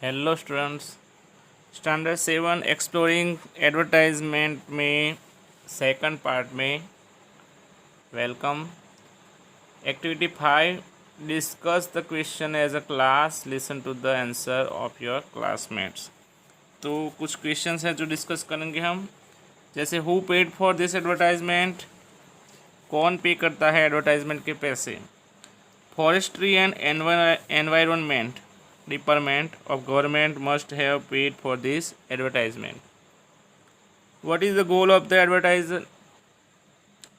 Hello students. Standard 7 exploring advertisement में second part में welcome. Activity 5, discuss the question as a class, listen to the answer of your classmates. तो कुछ questions हैं जो discuss करेंगे हम, जैसे who paid for this advertisement, कौन पे करता है एडवर्टाइजमेंट के पैसे। Forestry and environment department of government must have paid for this advertisement. What is the goal of the advertiser,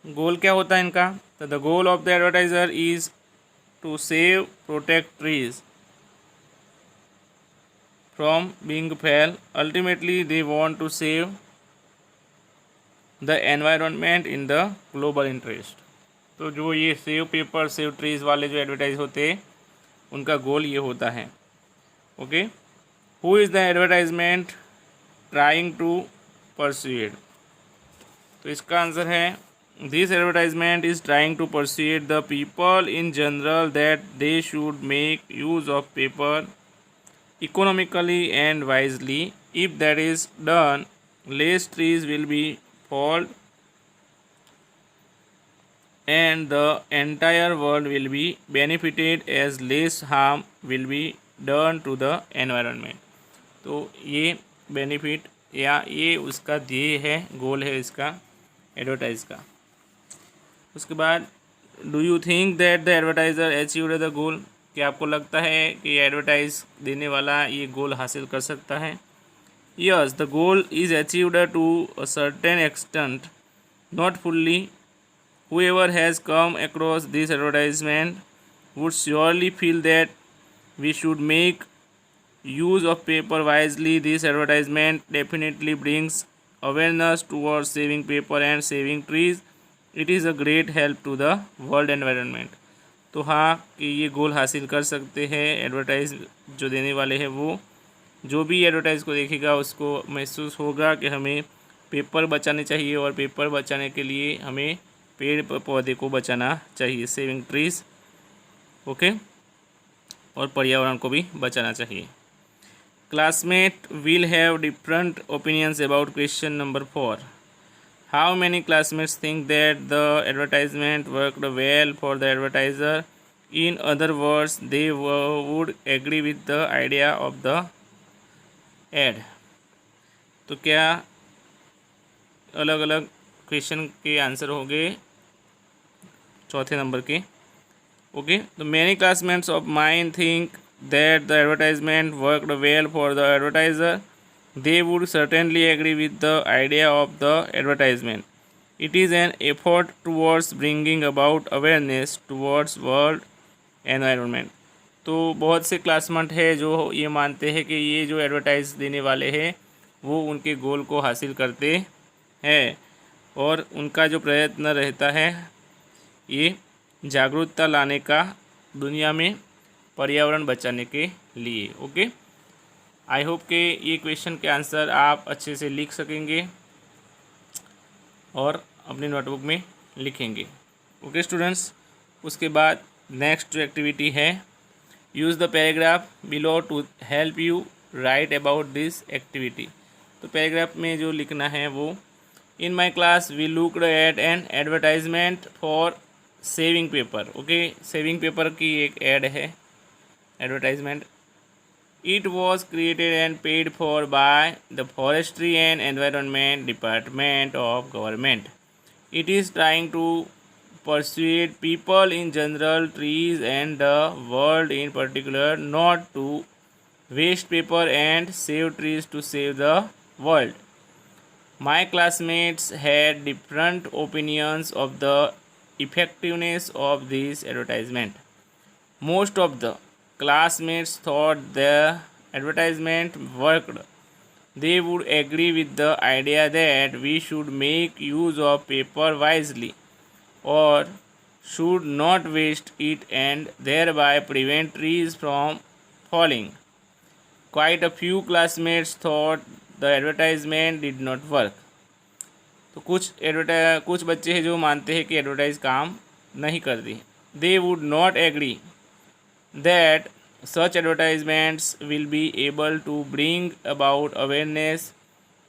goal क्या होता है इनका। तो the goal of the advertiser is to save protect trees from being fell. Ultimately they want to save the environment in the global interest. तो जो ये save paper save trees वाले जो एडवर्टाइज होते हैं उनका गोल ये होता है। Okay, who is the advertisement trying to persuade. तो इसका आंसर है this advertisement is trying to persuade the people in general that they should make use of paper economically and wisely. If that is done, less trees will be felled and the entire world will be benefited as less harm will be done to the environment। तो ये benefit या ये उसका ध्येय है, गोल है इसका advertise का। उसके बाद do you think that the advertiser achieved the goal, क्या आपको लगता है कि एडवर्टाइज देने वाला ये गोल हासिल कर सकता है। Yes, the goal is achieved to a certain extent, not fully. Whoever has come across this advertisement would surely feel that we should make use of paper wisely. This advertisement definitely brings awareness towards saving paper and saving trees. It is a great help to the world environment। तो हाँ कि ये गोल हासिल कर सकते हैं advertise जो देने वाले हैं, वो जो भी एडवर्टाइज को देखेगा उसको महसूस होगा कि हमें पेपर बचाने चाहिए और पेपर बचाने के लिए हमें पेड़ पौधे को बचाना चाहिए, सेविंग ट्रीज। ओके, और पर्यावरण को भी बचाना चाहिए। Classmate will have different opinions about question number 4। How many classmates think that the advertisement worked well for the advertiser. In other words they would agree with the idea of the ad. तो क्या अलग अलग question के answer होंगे चौथे number के। Okay, तो many classmates of mine think that the advertisement worked well for the advertiser. They would certainly agree with the idea of the advertisement. It is an effort towards bringing about awareness towards world environment. तो बहुत से classmate है जो ये मानते हैं कि ये जो एडवर्टाइज देने वाले हैं वो उनके गोल को हासिल करते हैं और उनका जो प्रयत्न रहता है ये जागरूकता लाने का दुनिया में पर्यावरण बचाने के लिए। ओके, आई होप कि ये क्वेश्चन के आंसर आप अच्छे से लिख सकेंगे और अपनी नोटबुक में लिखेंगे। ओके स्टूडेंट्स, उसके बाद नेक्स्ट जो एक्टिविटी है, use the paragraph below to help you write about this activity. तो पैराग्राफ में जो लिखना है वो, in my class we looked at an advertisement for saving paper। Okay, saving paper की एक एड है advertisement. It was created and paid for by the forestry and environment department of government. It is trying to persuade people in general, trees and the world in particular, not to waste paper and save trees to save the world. My classmates had different opinions of the effectiveness of this advertisement. Most of the classmates thought the advertisement worked. They would agree with the idea that we should make use of paper wisely or should not waste it and thereby prevent trees from falling. Quite a few classmates thought the advertisement did not work। तो कुछ बच्चे हैं जो मानते हैं कि advertise काम नहीं करती। They would not agree that Such advertisements will be able to bring about awareness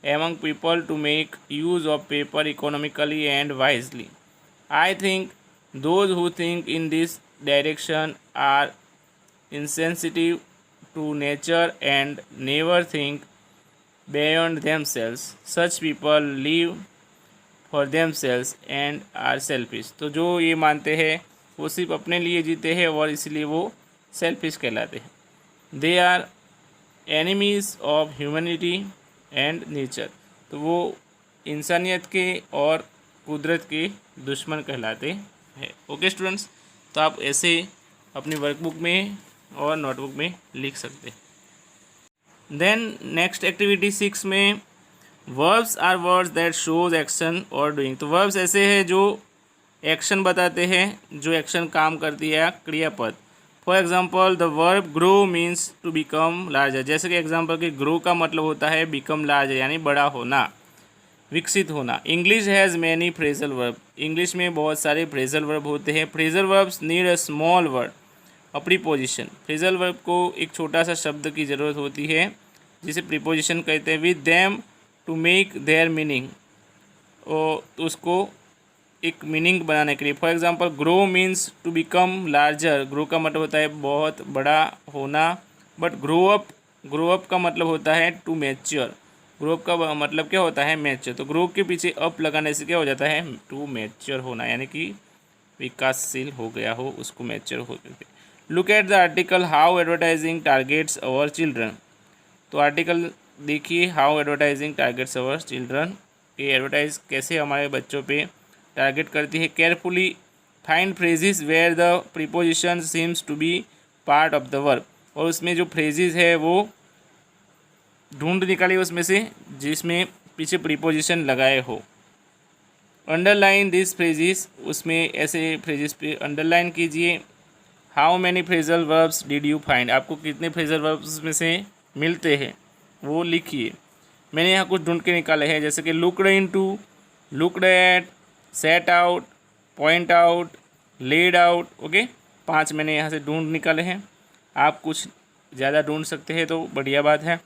among people to make use of paper economically and wisely. I think those who think in this direction are insensitive to nature and never think beyond themselves. Such people live for themselves and are selfish. तो जो ये मानते हैं वो सिर्फ अपने लिए जीते हैं और इसलिए वो सेल्फिश कहलाते हैं। They are enemies of humanity and nature. तो वो इंसानियत के और कुदरत के दुश्मन कहलाते हैं। ओके स्टूडेंट्स, तो आप ऐसे अपनी वर्कबुक में और नोटबुक में लिख सकते हैं। देन नेक्स्ट एक्टिविटी 6 में verbs are words that shows action or doing. तो वर्ब्स ऐसे हैं जो एक्शन बताते हैं, जो एक्शन काम करती है, क्रियापद। For example the verb grow means to become larger. जैसे कि एग्जाम्पल कि ग्रो का मतलब होता है बिकम लार्जर यानी बड़ा होना, विकसित होना। English has many phrasal verb. English में बहुत सारे फ्रेजल वर्ब होते हैं। Phrasal verbs need a small word और प्रीपोजिशन। फ्रेजल वर्ब को एक छोटा सा शब्द की ज़रूरत होती है जिसे प्रीपोजिशन कहते हैं। With them to make their meaning, और उसको एक मीनिंग बनाने के लिए। For example grow means to become larger. Grow का मतलब होता है बहुत बड़ा होना। बट ग्रो अप का मतलब होता है टू मैच्योर। ग्रो अप का मतलब क्या होता है? मैच्योर। तो ग्रो के पीछे अप लगाने से क्या हो जाता है? टू मैच्योर होना, यानी कि विकासशील हो गया हो, उसको मैच्योर हो गया। Look at the article how advertising targets our children. तो आर्टिकल देखिए, how advertising targets our children. ये एडवर्टाइज कैसे हमारे बच्चों पे टारगेट करती है। Carefully find phrases where the preposition seems to be part of the verb. और उसमें जो फ्रेजेस है वो ढूंढ निकालिए उसमें से जिसमें पीछे प्रीपोजिशन लगाए हो। अंडरलाइन दिस फ्रेजेस, उसमें ऐसे फ्रेजेस पे अंडरलाइन कीजिए। How many phrasal verbs did you find. आपको कितने फ्रेजल वर्ब्स में से मिलते हैं वो लिखिए। मैंने यहाँ कुछ ढूंढ के निकाले हैं, जैसे कि looked into, looked at, set out, point out, laid out. Okay, 5 मैंने यहाँ से ढूंढ निकाले हैं। आप कुछ ज़्यादा ढूंढ सकते हैं तो बढ़िया बात है।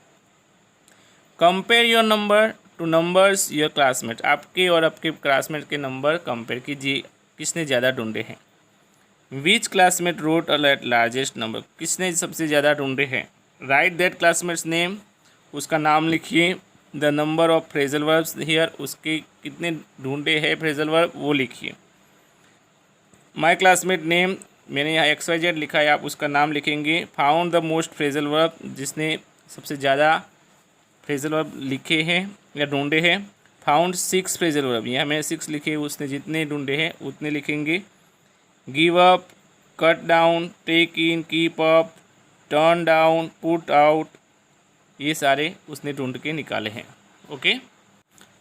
Compare your number two numbers your classmate. आपके और आपके क्लासमेट के नंबर कंपेयर कीजिए, किसने ज़्यादा ढूंढे हैं। Which classmate wrote a largest number. किसने सबसे ज़्यादा ढूंढे हैं। राइट दैट क्लासमेट्स नेम, उसका नाम लिखिए। The number of phrasal verbs here, उसके कितने ढूंढे हैं फ्रेजल वर्ब वो लिखिए। माय क्लासमेट नेम, मैंने यहाँ XYZ लिखा है, आप उसका नाम लिखेंगे। Found the most phrasal verb, जिसने सबसे ज़्यादा फ्रेजल वर्ब लिखे हैं या ढूंढे हैं। फाउंड 6 फ्रेजल वर्ब, यहाँ मैंने 6 लिखे, उसने जितने ढूंढे हैं उतने लिखेंगे। Give up, cut down, take in, keep up, turn down, put out, ये सारे उसने ढूंढ के निकाले हैं। ओके,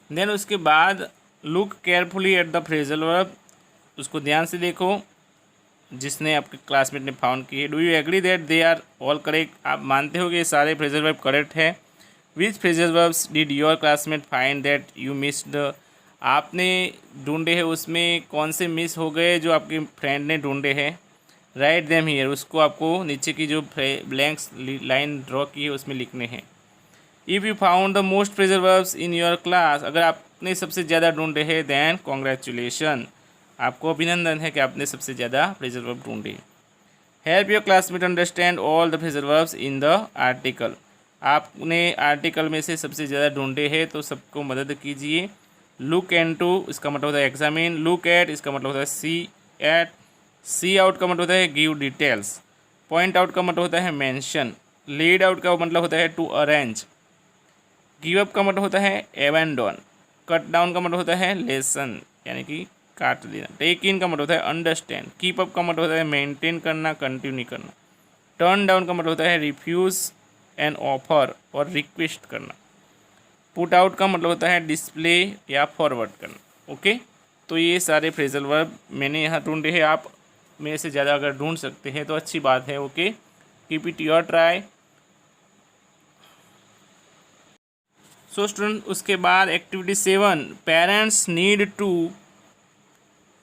देन उसके बाद look carefully at the phrasal verb, उसको ध्यान से देखो जिसने आपके क्लासमेट ने फाउंड किए। Do you agree that they are all correct. आप मानते हो कि ये सारे फ्रेजल वर्ब करेक्ट है। Which phrasal verbs did your classmate find that you missed. आपने ढूंढे हैं उसमें कौन से मिस हो गए जो आपके फ्रेंड ने ढूंढे हैं। राइट देम हियर, उसको आपको नीचे की जो ब्लैंक्स लाइन ड्रॉ की है उसमें लिखने हैं। If you found the most phrasal verbs in your class, अगर आपने सबसे ज़्यादा ढूंढे हैं देन कॉन्ग्रेचुलेशन, आपको अभिनंदन है कि आपने सबसे ज़्यादा फ्रेजल वर्ब ढूंढे। Help your classmate understand all the phrasal verbs in the article. आपने आर्टिकल में से सबसे ज़्यादा ढूंढे हैं तो सबको मदद कीजिए। लुक इनटू, इसका मतलब होता है एग्जामिन। लुक एट, इसका मतलब होता है सी एट। सी आउट का मतलब होता है गिव डिटेल्स। पॉइंट आउट का मतलब होता है मेंशन। लीड आउट का मतलब होता है टू अरेंज। गिव अप का मतलब होता है एबैंडन। कट डाउन का मतलब होता है लेसन, यानी कि काट देना। टेक इन का मतलब होता है अंडरस्टैंड। कीप अप का मतलब होता है मेंटेन करना, कंटिन्यू करना। टर्न डाउन का मतलब होता है रिफ्यूज़ एन ऑफर और रिक्वेस्ट करना। पुट आउट का मतलब होता है डिस्प्ले या फॉरवर्ड करना। ओके, तो ये सारे फ्रेजल वर्ब मैंने यहाँ ढूंढे हैं। आप मेरे से ज़्यादा अगर ढूंढ सकते हैं तो अच्छी बात है। Okay, keep it your try. So student, उसके बाद activity 7, parents need to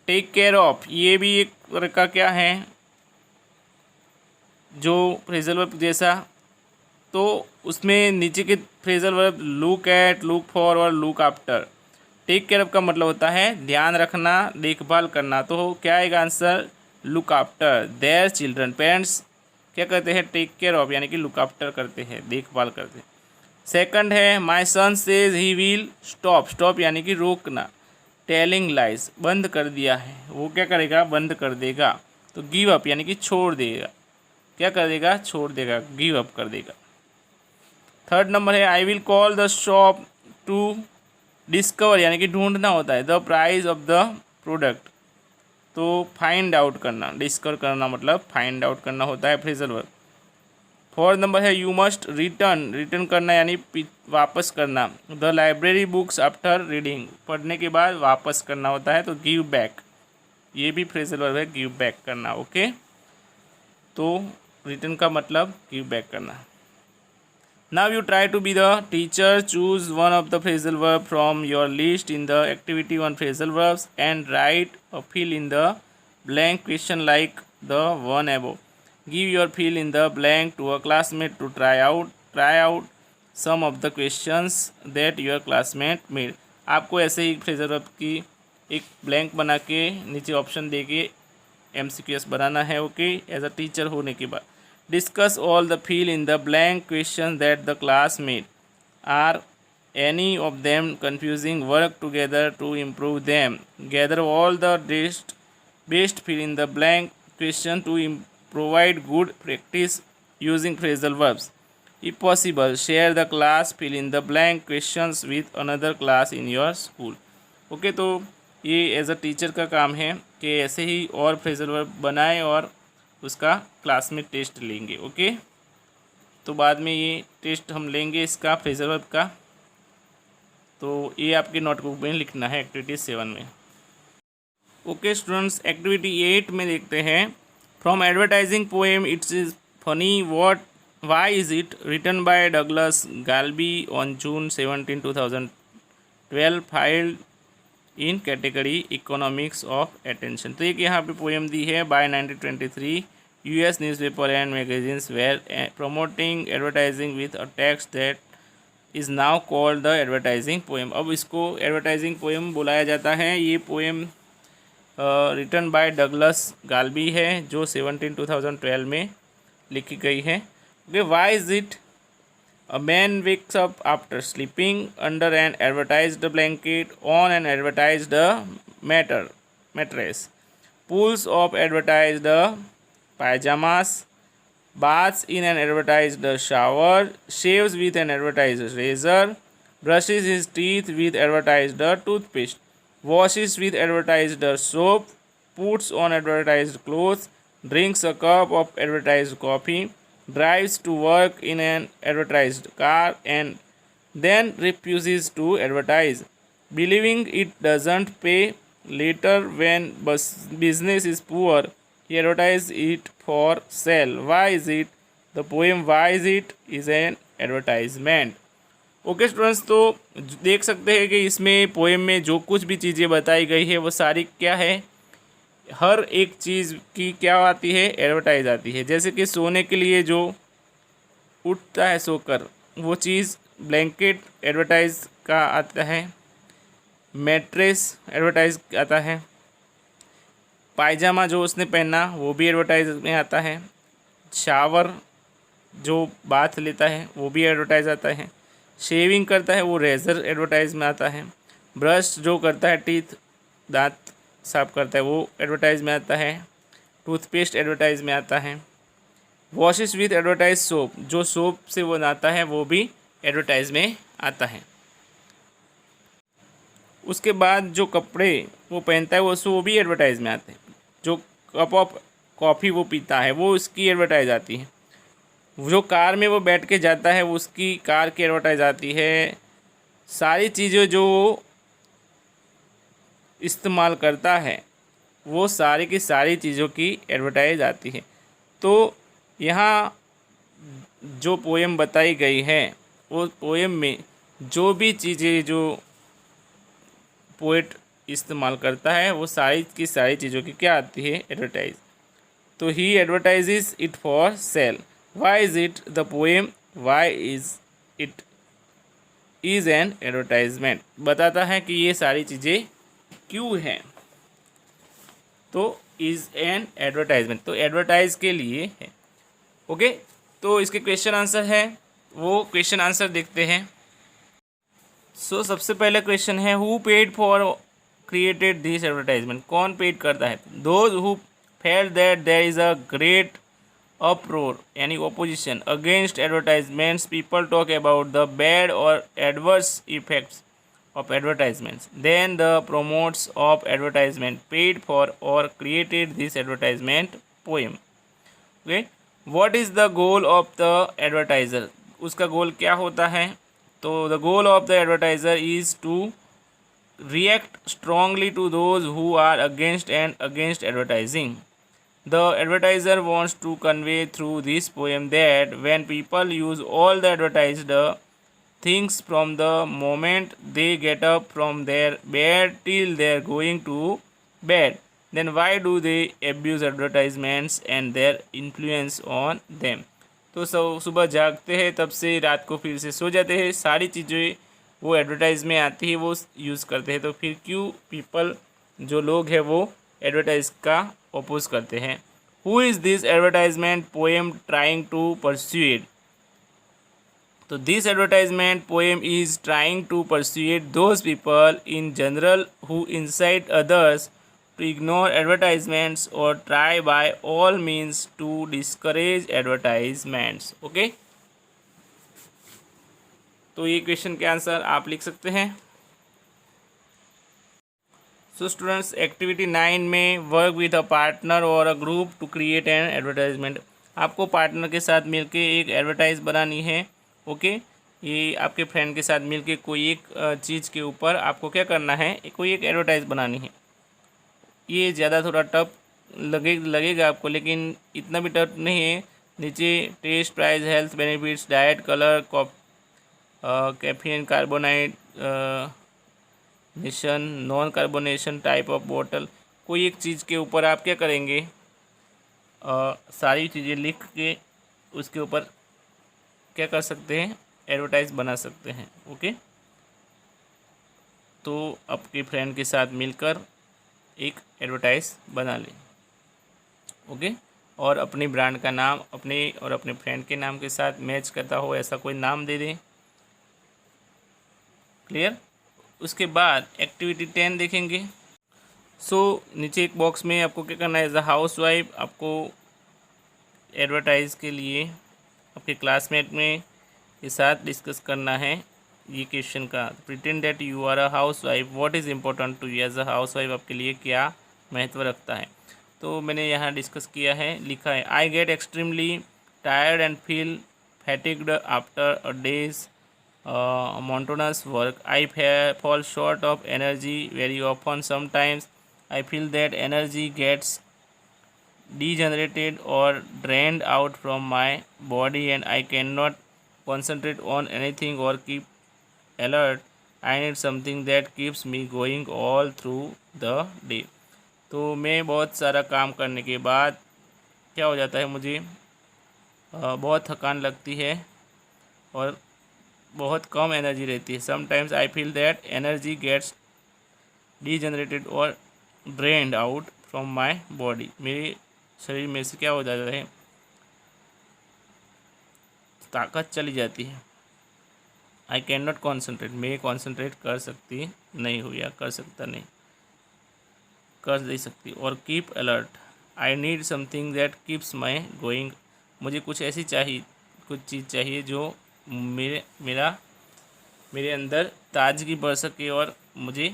take care of. ये भी एक तरह का क्या है, जो फ्रेजल वर्ब जैसा, तो उसमें नीचे के phrasal verb look at, look for और look after. Take care of का मतलब होता है ध्यान रखना, देखभाल करना। तो क्या आएगा answer? Look after their children. Parents क्या करते हैं? टेक केयर ऑफ यानी कि लुक आफ्टर करते हैं, देखभाल करते हैं। सेकंड है my son says he will stop. Stop यानी कि रोकना। टेलिंग लाइज बंद कर दिया है, वो क्या करेगा? बंद कर देगा। तो गिव अप यानी कि छोड़ देगा। क्या कर देगा? छोड़ देगा, गिव अप कर देगा। थर्ड नंबर है I will call the shop to discover यानी कि ढूंढना होता है the price of the product. तो फाइंड आउट करना, डिस्कवर करना मतलब फाइंड आउट करना होता है फ्रेजल वर्ब। फोर्थ नंबर है यू मस्ट रिटर्न। रिटर्न करना यानी वापस करना the library books after reading. पढ़ने के बाद वापस करना होता है। तो गिव बैक, ये भी फ्रेजल वर्ब है, गिव बैक करना। ओके, तो रिटर्न का मतलब गिव बैक करना। Now you try to be the teacher, choose one of the phrasal verb from your list in the activity one phrasal verbs and write a fill in the blank question like the one above. Give your fill in the blank to a classmate to try out some of the questions that your classmate made. आपको ऐसे ही phrasal verb की एक blank बना के नीचे option दे के MCQs बनाना है। Okay, as a teacher होने के बाद discuss all the fill in the blank question that the classmate are any of them confusing, work together to improve them, gather all the best fill in the blank question to provide good practice using phrasal verbs. If possible, share the class fill in the blank questions with another class in your school. Okay, तो ये as a teacher का काम है कि ऐसे ही और phrasal verb बनाएं और उसका क्लास में टेस्ट लेंगे। ओके, तो बाद में ये टेस्ट हम लेंगे इसका फ्रेजल वर्ब का। तो ये आपके नोटबुक में लिखना है एक्टिविटी 7 में। ओके स्टूडेंट्स, एक्टिविटी 8 में देखते हैं from advertising poem it's is funny what why is it written by Douglas Galbi on June 17, 2012 filed in category economics of attention. तो एक यहाँ पे पोएम दी है बाय 1923 US newspaper and magazines were promoting advertising with a text that is now called the advertising poem. अब इसको advertising poem बुलाया जाता है। ये poem written by Douglas Galbi है जो 2012 में लिखी गई है। Okay, why is it a man wakes up after sleeping under an advertised blanket on an advertised mattress, pulls off advertised pyjamas, baths in an advertised shower, shaves with an advertised razor, brushes his teeth with advertised toothpaste, washes with advertised soap, puts on advertised clothes, drinks a cup of advertised coffee, drives to work in an advertised car, and then refuses to advertise, believing it doesn't pay. Later, when business is poor, he advertises it for sale. Why is it? The poem Why is it is an advertisement. Okay students, तो देख सकते हैं कि इसमें poem में जो कुछ भी चीज़ें बताई गई है वो सारी क्या है, हर एक चीज़ की क्या आती है? एडवर्टाइज आती है। जैसे कि सोने के लिए जो उठता है सोकर वो चीज़ ब्लैंकेट एडवर्टाइज का आता है, मैट्रेस एडवर्टाइज आता है, पायजामा जो उसने पहना वो भी एडवर्टाइज में आता है, शावर जो बाथ लेता है वो भी एडवर्टाइज आता है, शेविंग करता है वो रेज़र एडवर्टाइज में आता है, ब्रश जो करता है टीथ दांत साफ करता है वो एडवर्टाइज में आता है, टूथपेस्ट एडवर्टाइज में आता है, वॉशेस विथ एडवर्टाइज सोप जो सोप से वो नहाता है वो भी एडवर्टाइज में आता है। उसके बाद जो कपड़े वो पहनता है वो भी एडवर्टाइज में आते हैं। जो कप ऑफ कॉफ़ी वो पीता है वो उसकी एडवर्टाइज आती है। जो कार में वो बैठ के जाता है उसकी कार की एडवर्टाइज आती है। सारी चीज़ें जो इस्तेमाल करता है वो सारी की सारी चीज़ों की एडवर्टाइज आती है। तो यहाँ जो पोएम बताई गई है वो पोएम में जो भी चीज़ें जो पोएट इस्तेमाल करता है वो सारी की सारी चीज़ों की क्या आती है? एडवर्टाइज। तो he advertises it for sale. Why is it the poem, why is it is an advertisement, बताता है कि ये सारी चीज़ें क्यों हैं। तो इज़ एन एडवर्टाइजमेंट, तो एडवर्टाइज के लिए है। ओके, तो इसके क्वेश्चन आंसर है, वो क्वेश्चन आंसर देखते हैं। सो सबसे पहला क्वेश्चन है, who paid for created this advertisement, कौन पेड करता है? Those who felt that there is a great uproar, any opposition against advertisements. People talk about the bad or adverse effects of advertisements. Then the promoters of advertisement paid for or created this advertisement poem. Okay, what is the goal of the advertiser? उसका गोल क्या होता है? तो the goal of the advertiser is to react strongly to those who are against advertising. The advertiser wants to convey through this poem that when people use all the advertised things from the moment they get up from their bed till they're going to bed, then why do they abuse advertisements and their influence on them? तो सुबह जागते हैं तब से रात को फिर से सो जाते हैं, सारी चीज़ें वो एडवर्टाइज में आती है वो यूज़ करते हैं। तो फिर क्यों पीपल, जो लोग हैं, वो एडवर्टाइज का ओपोज करते हैं? Who is this advertisement poem trying to persuade? तो this advertisement poem is trying to persuade those people in general who incite others to ignore advertisements और try by all means to discourage advertisements. Okay, तो ये question के answer आप लिख सकते हैं। So students, activity 9 में work with a partner or a group to create an advertisement. आपको पार्टनर के साथ मिलके एक एडवर्टाइज बनानी है। ओके, ये आपके फ्रेंड के साथ मिलके कोई एक चीज़ के ऊपर आपको क्या करना है, कोई एक एडवर्टाइज बनानी है। ये ज़्यादा थोड़ा टफ लगेगा आपको, लेकिन इतना भी टफ नहीं है। नीचे taste, price, health benefits, diet, colour, caffeine, carbonation, non carbonation, type of बोतल, कोई एक चीज़ के ऊपर आप क्या करेंगे, सारी चीज़ें लिख के उसके ऊपर क्या कर सकते हैं, एडवर्टाइज बना सकते हैं। ओके, तो आपके फ्रेंड के साथ मिलकर एक एडवर्टाइज बना लें। ओके, और अपनी ब्रांड का नाम अपने और अपने फ्रेंड के नाम के साथ मैच करता हो ऐसा कोई नाम दे दें। क्लियर? उसके बाद एक्टिविटी 10 देखेंगे। सो नीचे एक बॉक्स में आपको क्या करना है, एज अ हाउस वाइफ आपको एडवर्टाइज के लिए आपके क्लासमेट में के साथ डिस्कस करना है ये क्वेश्चन का। Pretend that you are a housewife, what is important to you as a housewife, आपके लिए क्या महत्व रखता है। तो मैंने यहाँ डिस्कस किया है, लिखा है, I get extremely tired and feel fatigued after a day's monotonous work. I fall short of energy very often. Sometimes I feel that energy gets degenerated or drained out from my body and I cannot concentrate on anything or keep alert. I need something that keeps me going all through the day. तो मैं बहुत सारा काम करने के बाद क्या हो जाता है, मुझे बहुत थकान लगती है और बहुत कम एनर्जी रहती है। Sometimes I feel that energy gets degenerated और drained out from my body, मेरे शरीर में से क्या हो जाता है, ताकत चली जाती है। आई कैन नॉट कॉन्सेंट्रेट, मैं कॉन्सेंट्रेट कर सकती नहीं हूँ या कर नहीं सकती। और keep alert, I need something that keeps my going, मुझे कुछ चीज़ चाहिए जो मेरे अंदर ताजगी बढ़ सके और मुझे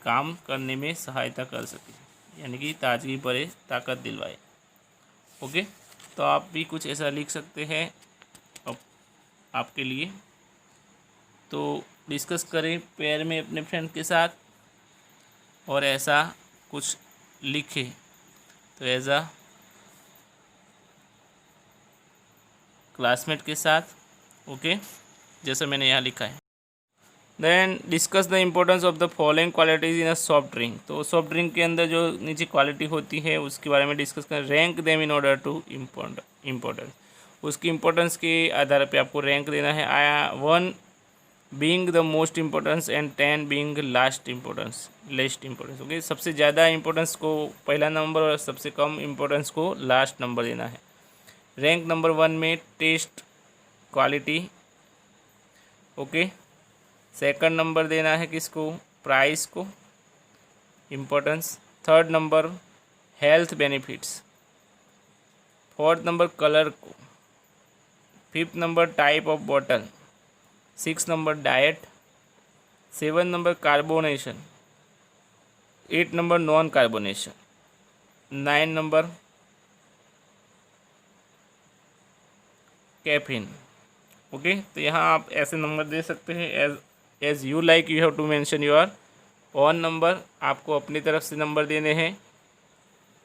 काम करने में सहायता कर सके, यानी कि ताजगी भरे, ताकत दिलवाए। ओके, तो आप भी कुछ ऐसा लिख सकते हैं अब आपके लिए। तो डिस्कस करें पेयर में अपने फ्रेंड के साथ और ऐसा कुछ लिखें। तो एज अ क्लासमेट के साथ, ओके, जैसा मैंने यहाँ लिखा है। Then discuss the importance of the following qualities in a soft drink. तो सॉफ्ट ड्रिंक के अंदर जो नीचे क्वालिटी होती है उसके बारे में डिस्कस करें। Rank them in order to importance, उसकी इम्पोर्टेंस के आधार पे आपको रैंक देना है। 1 being the most importance and 10 being least importance. Okay, सबसे ज़्यादा इम्पोर्टेंस को पहला नंबर और सबसे कम इम्पोर्टेंस को लास्ट नंबर देना है। रैंक नंबर 1 में taste quality. Okay, second number देना है किसको, प्राइस को, importance. Third number health benefits. Fourth number colour को। Fifth number type of bottle. 6 number diet. 7 number carbonation. 8 number non carbonation. 9 number caffeine. Okay, तो यहाँ आप ऐसे नंबर दे सकते हैं as you like. You have to mention your own number. आपको अपनी तरफ से नंबर देने हैं,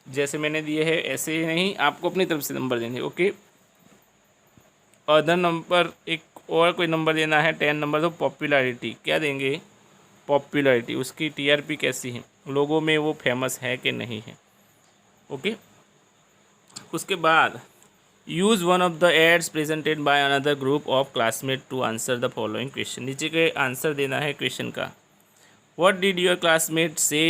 जैसे मैंने दिए हैं ऐसे ही नहीं, आपको अपनी तरफ से नंबर देने हैं। ओके, अदर नंबर एक और कोई नंबर देना है। 10 नंबर तो पॉपुलैरिटी, क्या देंगे, पॉपुलैरिटी, उसकी टीआरपी कैसी है, लोगों में वो फेमस है कि नहीं है। ओके, उसके बाद use one of the ads presented by another group of classmate to answer the following question. नीचे के आंसर देना है क्वेश्चन का। What did your classmate say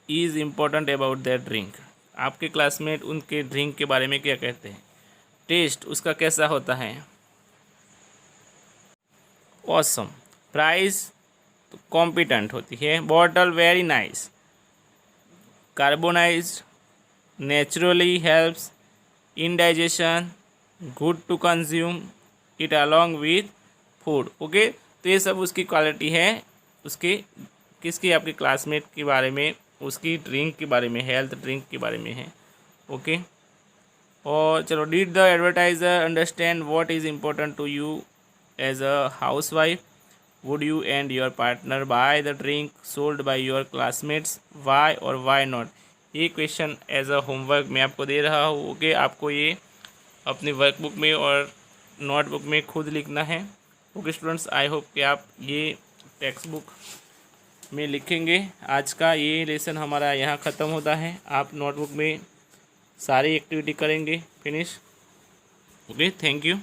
is important about that drink. आपके क्लासमेट उनके ड्रिंक के बारे में क्या कहते हैं। टेस्ट उसका कैसा होता है, ऑसम। प्राइस तो कॉम्पिटेंट होती है। Bottle very nice. Carbonised, naturally helps, indigestion, good to consume it along with food. Okay, तो ये सब उसकी क्वालिटी है, उसके किसकी, आपके क्लासमेट के बारे में, उसकी ड्रिंक के बारे में, हेल्थ ड्रिंक के बारे में है। ओके, और चलो, did the advertiser understand what is important to you as a housewife. Would you and your partner buy the drink sold by your classmates, why or why not. ये question as a homework मैं आपको दे रहा हूँ। Okay, आपको ये अपनी workbook में और नोटबुक में खुद लिखना है। ओके स्टूडेंट्स, आई होप कि आप ये टेक्स्ट बुक में लिखेंगे। आज का ये लेसन हमारा यहाँ ख़त्म होता है। आप नोटबुक में सारी एक्टिविटी करेंगे फिनिश। Okay, thank you.